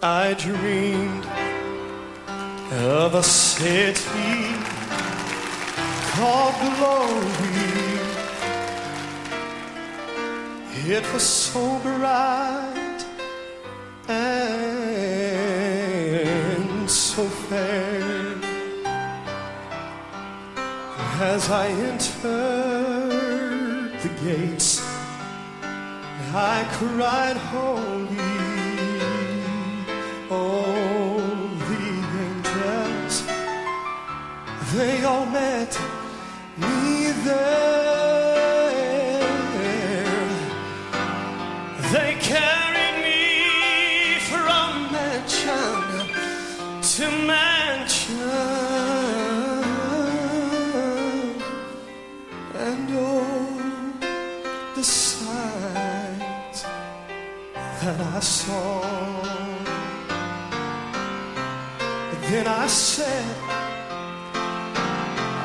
I dreamed of a city called glory. It was so bright and so fair. As I entered the gates, I cried, holy. Oh, the angels, they all met me there. They carried me from mansion to mansion, and oh, the sights that I saw. Then I said,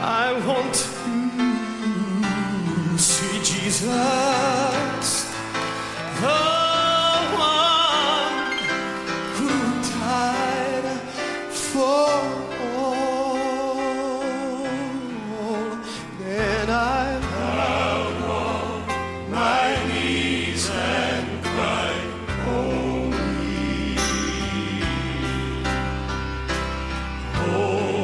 I want to see Jesus, the one who died for all. Then I bowed on my knees and cried, holy, holy.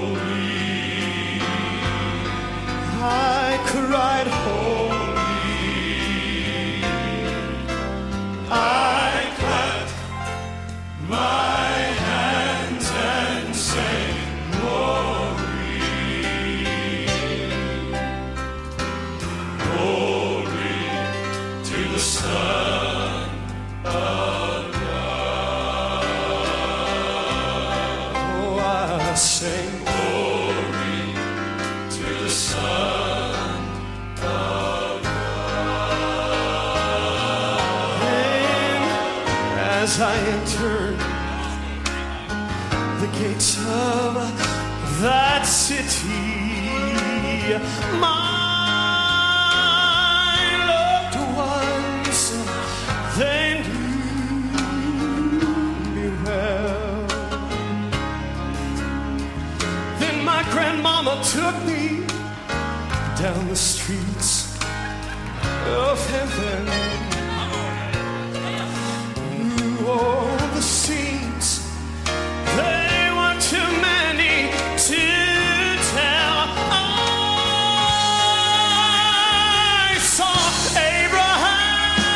I cried, holy. I clapped my hands and sang, glory, glory to the Son of God. Oh, I sang, glory to the Son of God. And as I entered the gates of that city, my loved ones, they knew me well. Then my grandmama took me down the streets of heaven, through all the scenes. They were too many to tell. I saw Abraham,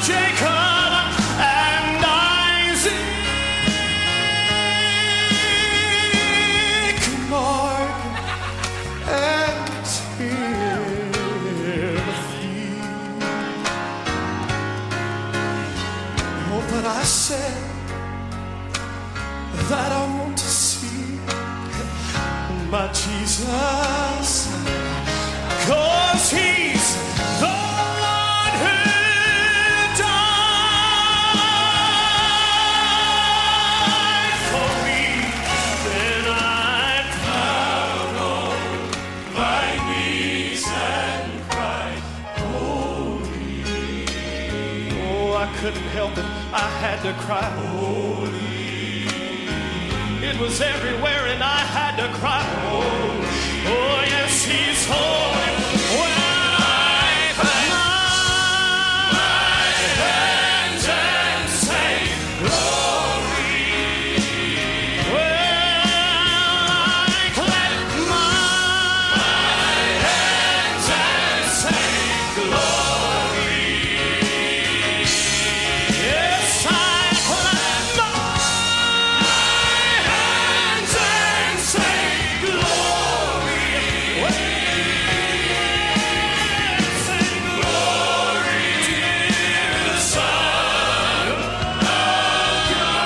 Jacob, and Isaac, Mark, and Timothy. Oh, but I said that I want to see my Jesus, 'cause he's the one who died for me. Then I bowed on my knees and cried, holy. Oh, I couldn't help it, I had to cry, holy. It was everywhere and I had to cry, holy. Oh, yes, he's holy. When I clap my hands and say, glory. When I clap my hands and say, glory. Yes, I clap my hands and say, glory. Sing glory to the Son of God.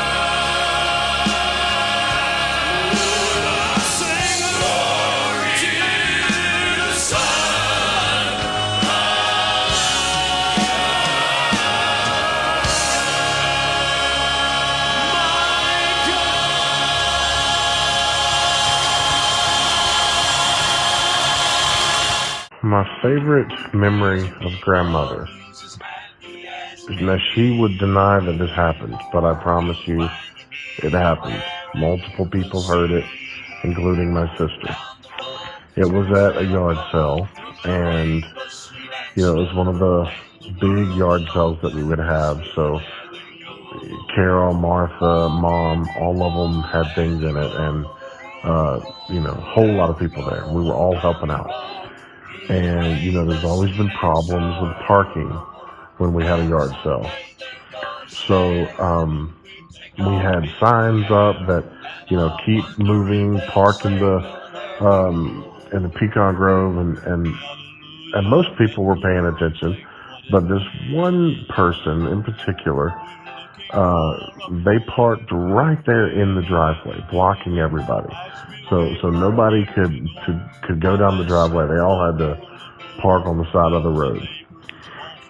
Sing glory to the Son of My favorite memory of grandmother. Now, she would deny that this happened, but I promise you it happened. Multiple people heard it, including my sister. It was at a yard sale, and, it was one of the big yard sales that we would have. So Carol, Martha, Mom, all of them had things in it, and, a whole lot of people there. We were all helping out. And, there's always been problems with parking when we had a yard sale. So, we had signs up that, keep moving, park in the pecan grove, and most people were paying attention. But this one person in particular, they parked right there in the driveway, blocking everybody. So nobody could go down the driveway. They all had to park on the side of the road.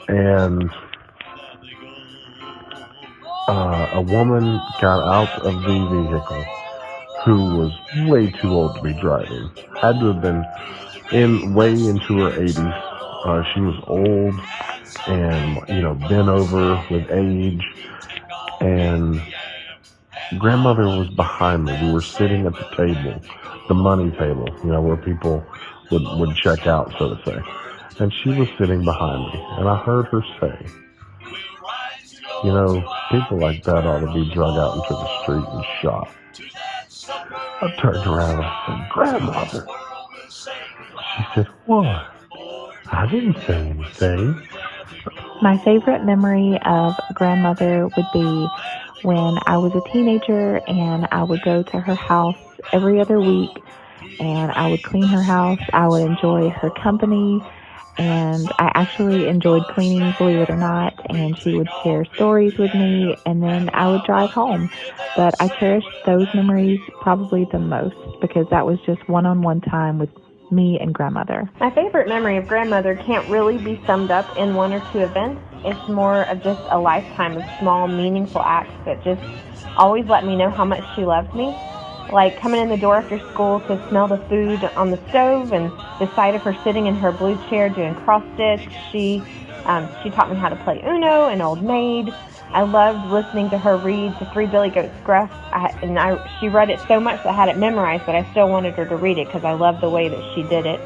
And a woman got out of the vehicle who was way too old to be driving. Had to have been way into her 80s. She was old and, bent over with age. And grandmother was behind me. We were sitting at the table, the money table, where people would check out, so to say. And she was sitting behind me. And I heard her say, people like that ought to be drug out into the street and shot. I turned around and I said, Grandmother. She said, what? I didn't say anything. My favorite memory of grandmother would be when I was a teenager and I would go to her house every other week and I would clean her house. I would enjoy her company, and I actually enjoyed cleaning, believe it or not, and she would share stories with me, and then I would drive home. But I cherish those memories probably the most because that was just one-on-one time with me and grandmother. My favorite memory of grandmother can't really be summed up in one or two events. It's more of just a lifetime of small, meaningful acts that just always let me know how much she loved me. Like coming in the door after school to smell the food on the stove, and the sight of her sitting in her blue chair doing cross stitch. She taught me how to play Uno and Old Maid. I loved listening to her read The Three Billy Goats Gruff, she read it so much that I had it memorized, but I still wanted her to read it because I loved the way that she did it.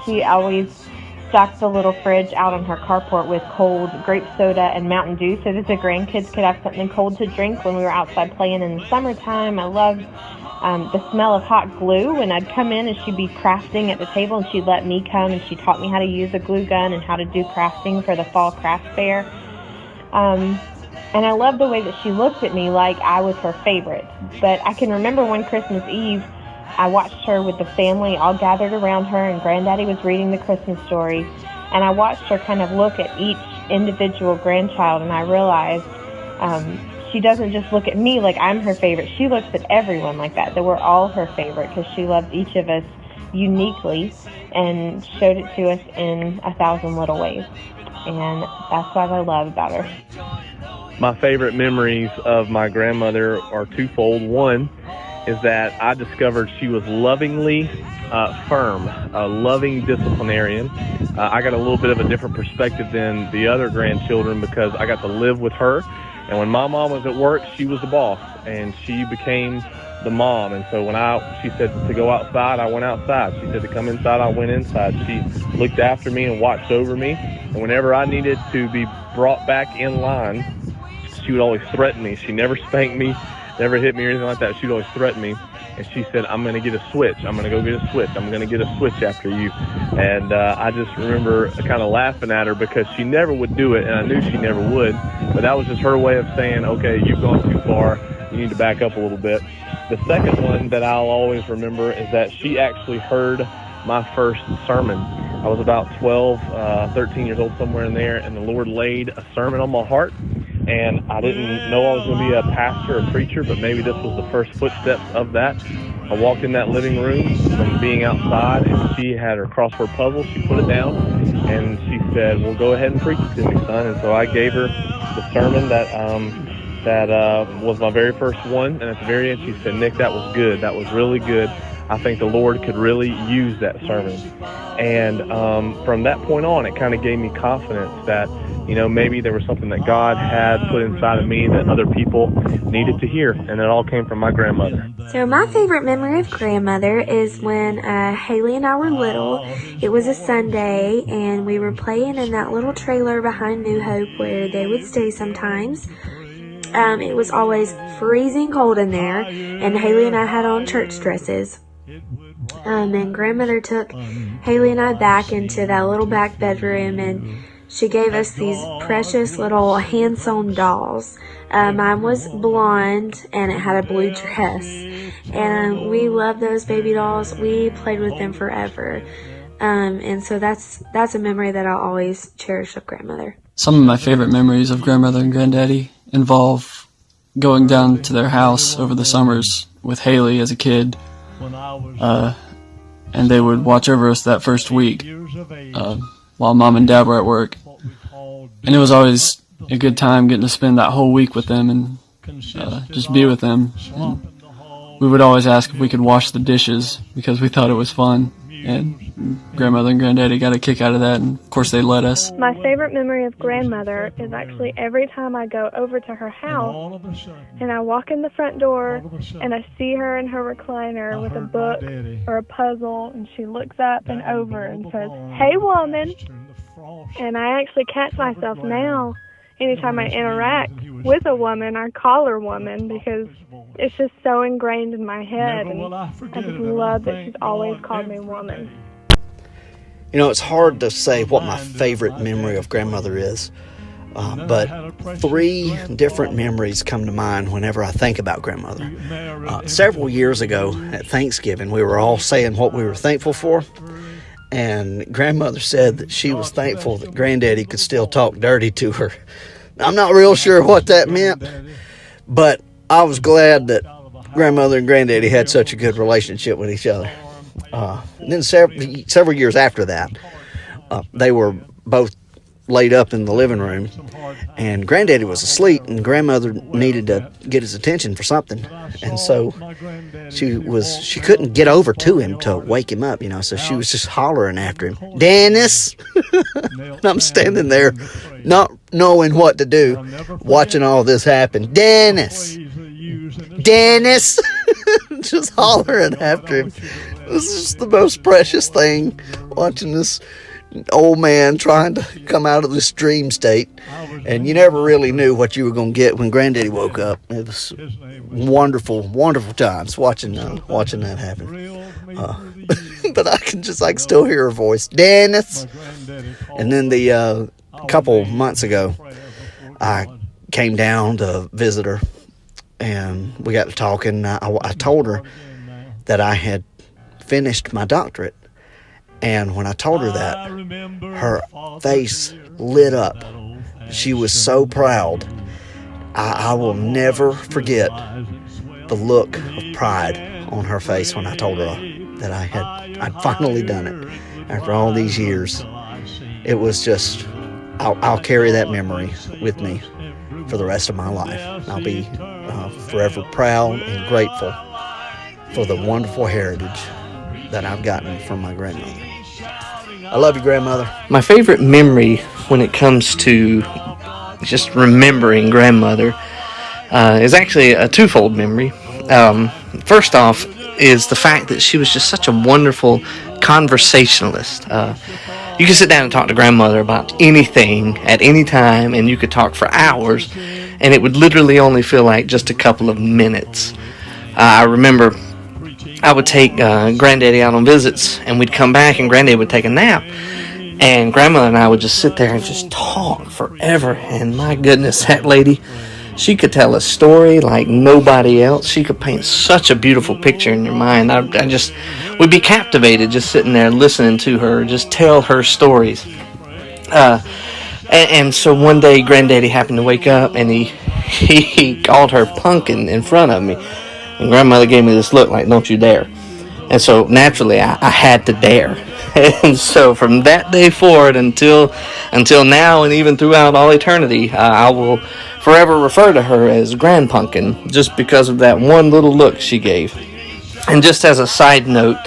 She always stocked the little fridge out on her carport with cold grape soda and Mountain Dew so that the grandkids could have something cold to drink when we were outside playing in the summertime. I loved the smell of hot glue when I'd come in and she'd be crafting at the table, and she'd let me come and she taught me how to use a glue gun and how to do crafting for the fall craft fair. And I love the way that she looked at me like I was her favorite. But I can remember one Christmas Eve, I watched her with the family all gathered around her, and Granddaddy was reading the Christmas story. And I watched her kind of look at each individual grandchild, and I realized she doesn't just look at me like I'm her favorite. She looks at everyone like that we're all her favorite, because she loved each of us uniquely and showed it to us in 1,000 little ways. And that's what I love about her. My favorite memories of my grandmother are twofold. One is that I discovered she was lovingly firm, a loving disciplinarian. I got a little bit of a different perspective than the other grandchildren because I got to live with her. And when my mom was at work, she was the boss, and she became the mom. And so when she said to go outside, I went outside. She said to come inside, I went inside. She looked after me and watched over me. And whenever I needed to be brought back in line, she would always threaten me. She never spanked me, never hit me or anything like that. She'd always threaten me. And she said, I'm going to get a switch. I'm going to go get a switch. I'm going to get a switch after you. And I just remember kind of laughing at her because she never would do it, and I knew she never would. But that was just her way of saying, okay, you've gone too far. You need to back up a little bit. The second one that I'll always remember is that she actually heard my first sermon. I was about 12, 13 years old, somewhere in there, and the Lord laid a sermon on my heart. And I didn't know I was going to be a pastor or preacher, but maybe this was the first footsteps of that. I walked in that living room from being outside, and she had her crossword puzzle. She put it down, and she said, well, go ahead and preach it to me, son. And so I gave her the sermon that was my very first one. And at the very end, she said, Nick, that was good. That was really good. I think the Lord could really use that sermon. And from that point on, it kind of gave me confidence that, maybe there was something that God had put inside of me that other people needed to hear, and it all came from my grandmother. So my favorite memory of grandmother is when Haley and I were little. It was a Sunday, and we were playing in that little trailer behind New Hope where they would stay sometimes. It was always freezing cold in there, and Haley and I had on church dresses. And grandmother took Haley and I back into that little back bedroom, and she gave us these precious little hand-sewn dolls. Mine was blonde, and it had a blue dress. And we loved those baby dolls. We played with them forever. And so that's a memory that I'll always cherish of grandmother. Some of my favorite memories of grandmother and granddaddy involve going down to their house over the summers with Haley as a kid. And they would watch over us that first week while Mom and Dad were at work. And it was always a good time getting to spend that whole week with them and just be with them. And we would always ask if we could wash the dishes because we thought it was fun. And grandmother and granddaddy got a kick out of that, and of course they let us. My favorite memory of grandmother is actually every time I go over to her house and I walk in the front door and I see her in her recliner with a book or a puzzle, and she looks up and over and says, "Hey woman." And I actually catch myself now, anytime I interact with a woman, I call her woman because it's just so ingrained in my head, and I just love that she's always called me woman. It's hard to say what my favorite memory of grandmother is, but 3 different memories come to mind whenever I think about grandmother. Several years ago at Thanksgiving, we were all saying what we were thankful for, and grandmother said that she was thankful that granddaddy could still talk dirty to her. I'm not real sure what that meant, but I was glad that grandmother and granddaddy had such a good relationship with each other. And then several years after that, they were both laid up in the living room, and granddaddy was asleep, and grandmother needed to get his attention for something, and so she couldn't get over to him to wake him up, so she was just hollering after him, "Dennis!" And I'm standing there not knowing what to do, watching all this happen. "Dennis! Dennis!" Just hollering after him. It was just the most precious thing, watching this old man trying to come out of this dream state, and you never really knew what you were going to get when granddaddy woke up. It was wonderful times watching that happen. But I can still hear her voice, "Dennis!" And then the couple months ago, I came down to visit her, and we got to talking. I told her that I had finished my doctorate. And when I told her that, her face lit up. She was so proud. I will never forget the look of pride on her face when I told her that I'd finally done it after all these years. It was just, I'll carry that memory with me for the rest of my life. I'll be forever proud and grateful for the wonderful heritage that I've gotten from my grandmother. I love you, grandmother. My favorite memory when it comes to just remembering grandmother is actually a twofold memory. First off is the fact that she was just such a wonderful conversationalist. You could sit down and talk to grandmother about anything at any time, and you could talk for hours, and it would literally only feel like just a couple of minutes. I remember I would take granddaddy out on visits, and we'd come back, and granddaddy would take a nap, and grandmother and I would just sit there and just talk forever. And my goodness, that lady, she could tell a story like nobody else. She could paint such a beautiful picture in your mind. I just would be captivated just sitting there listening to her just tell her stories. And so one day granddaddy happened to wake up, and he called her punkin in front of me. And grandmother gave me this look like, "Don't you dare." And so naturally I had to dare. And so from that day forward until now, and even throughout all eternity, I will forever refer to her as Grandpumpkin, just because of that one little look she gave. And just as a side note,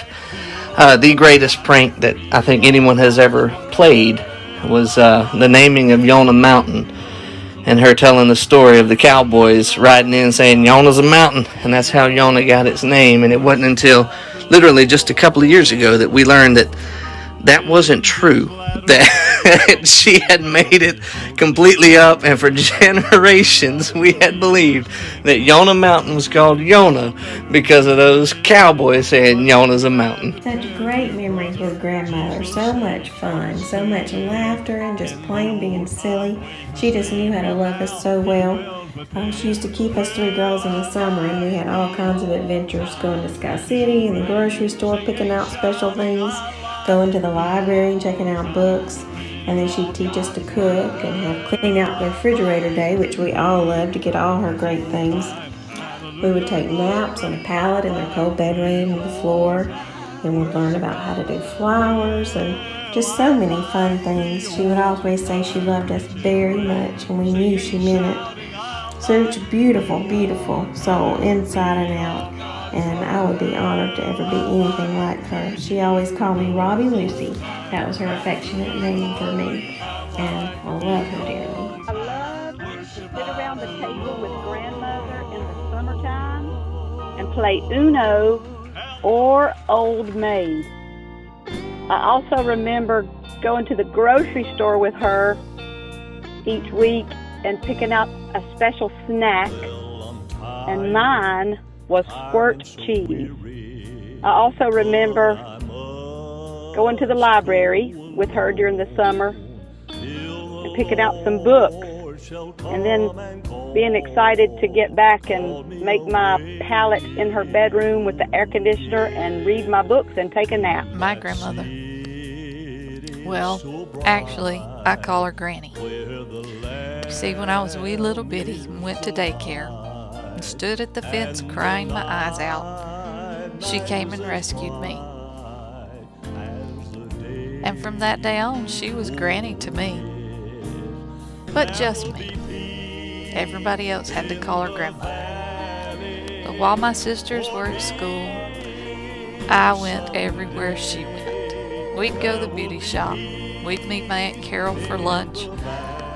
the greatest prank that I think anyone has ever played was the naming of Yonah Mountain, and her telling the story of the cowboys riding in saying Yonah's a mountain, and that's how Yonah got its name. And it wasn't until literally just a couple of years ago that we learned that that wasn't true, that she had made it completely up, and for generations we had believed that Yonah Mountain was called Yonah because of those cowboys saying Yonah's a mountain. Such great memories with grandmother, so much fun, so much laughter and just plain being silly. She just knew how to love us so well. She used to keep us three girls in the summer, and we had all kinds of adventures, going to Sky City and the grocery store, picking out special things, going to the library and checking out books. And then she'd teach us to cook and have clean out the refrigerator day, which we all loved, to get all her great things. We would take naps on a pallet in their cold bedroom on the floor, and we'd learn about how to do flowers and just so many fun things. She would always say she loved us very much, and we knew she meant it. Such beautiful, beautiful soul inside and out, and I would be honored to ever be anything like her. She always called me Robbie Lucy. That was her affectionate name for me, and I love her dearly. I love to sit around the table with grandmother in the summertime and play Uno or Old Maid. I also remember going to the grocery store with her each week and picking out a special snack, and mine was squirt cheese. I also remember going to the library with her during the summer and picking out some books, and then being excited to get back and make my pallet in her bedroom with the air conditioner and read my books and take a nap. My grandmother. Well, actually, I call her Granny. You see, when I was a wee little bitty and went to daycare and stood at the fence crying my eyes out, she came and rescued me. And from that day on, she was Granny to me. But just me. Everybody else had to call her Grandmother. But while my sisters were at school, I went everywhere she went. We'd go to the beauty shop. We'd meet my Aunt Carol for lunch,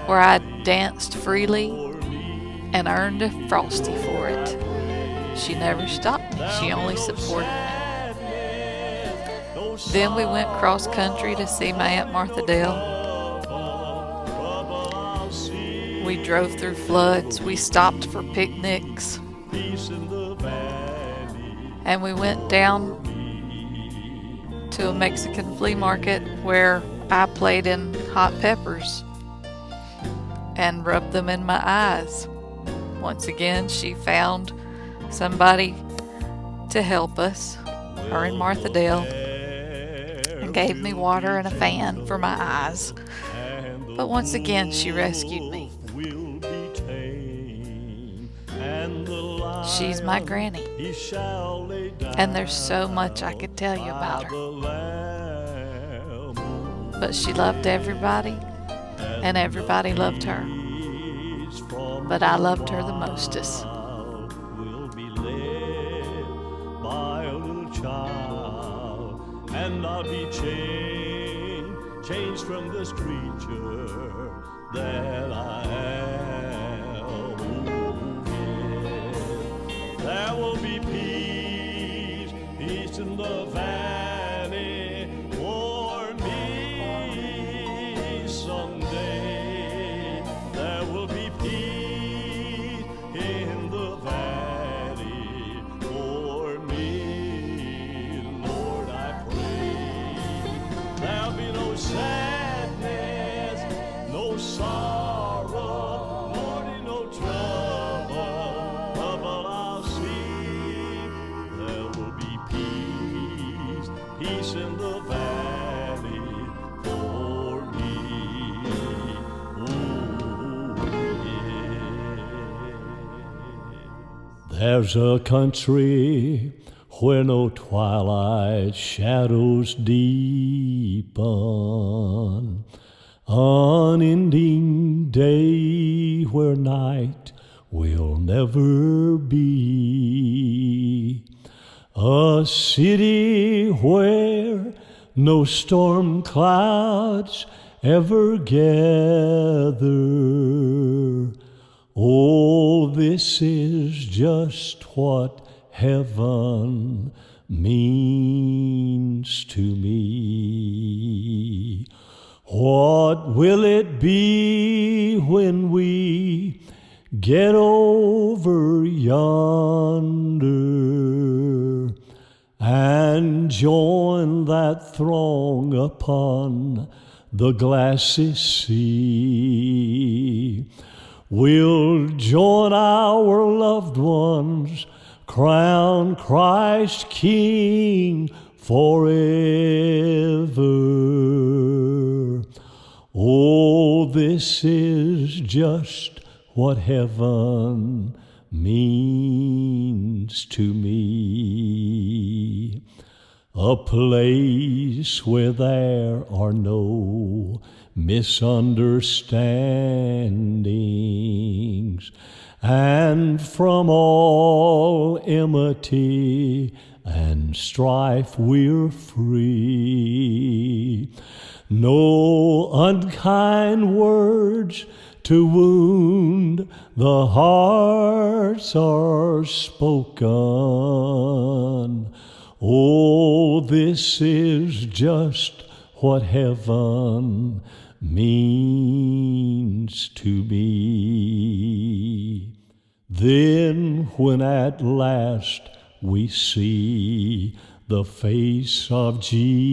where I danced freely and earned a Frosty for it. She never stopped me. She only supported me. Then we went cross country to see my Aunt Martha Dale. We drove through floods. We stopped for picnics. And we went down to a Mexican flea market where I played in hot peppers and rubbed them in my eyes. Once again, she found somebody to help us, her and Martha Dale, and gave me water and a fan for my eyes. But once again, she rescued me. She's my granny, and there's so much I could tell you about her. But she loved everybody, and everybody loved her. But I loved her the mostest. And I'll be changed from this creature that I am. There will be peace in the valley for me someday. There will be peace in the valley for me, Lord, I pray. There'll be no sadness, no sorrow, Lord, no trouble I'll see. There will be peace in the valley for me. There's a country where no twilight shadows deepen, unending day where night will never be, A city where no storm clouds ever gather. Oh, this is just what heaven means to me. What will it be when we get over yonder and join that throng upon the glassy sea? We'll join our loved ones, crown Christ King forever. Oh, this is just what heaven means to me. A place where there are no misunderstandings, and from all enmity and strife we're free. No unkind words to wound the hearts are spoken. Oh, this is just what heaven means to me. Then when at last we see the face of Jesus,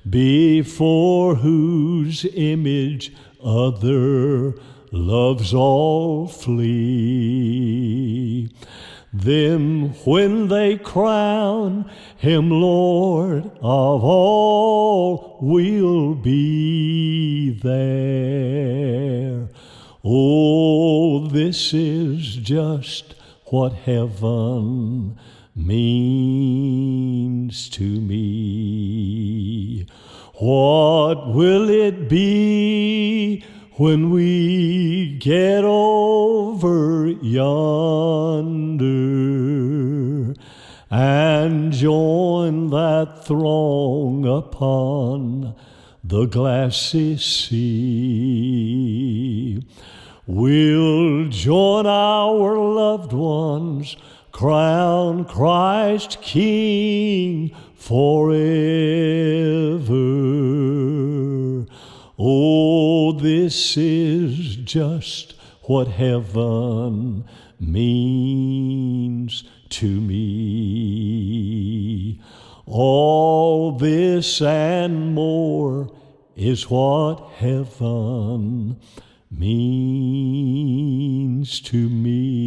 before whose image other loves all flee, then when they crown him Lord of all, we'll be there. Oh, this is just what heaven means to me. What will it be when we get over yonder and join that throng upon the glassy sea? We'll join our loved ones, crown Christ King forever. Oh, this is just what heaven means to me. All this and more is what heaven means to me.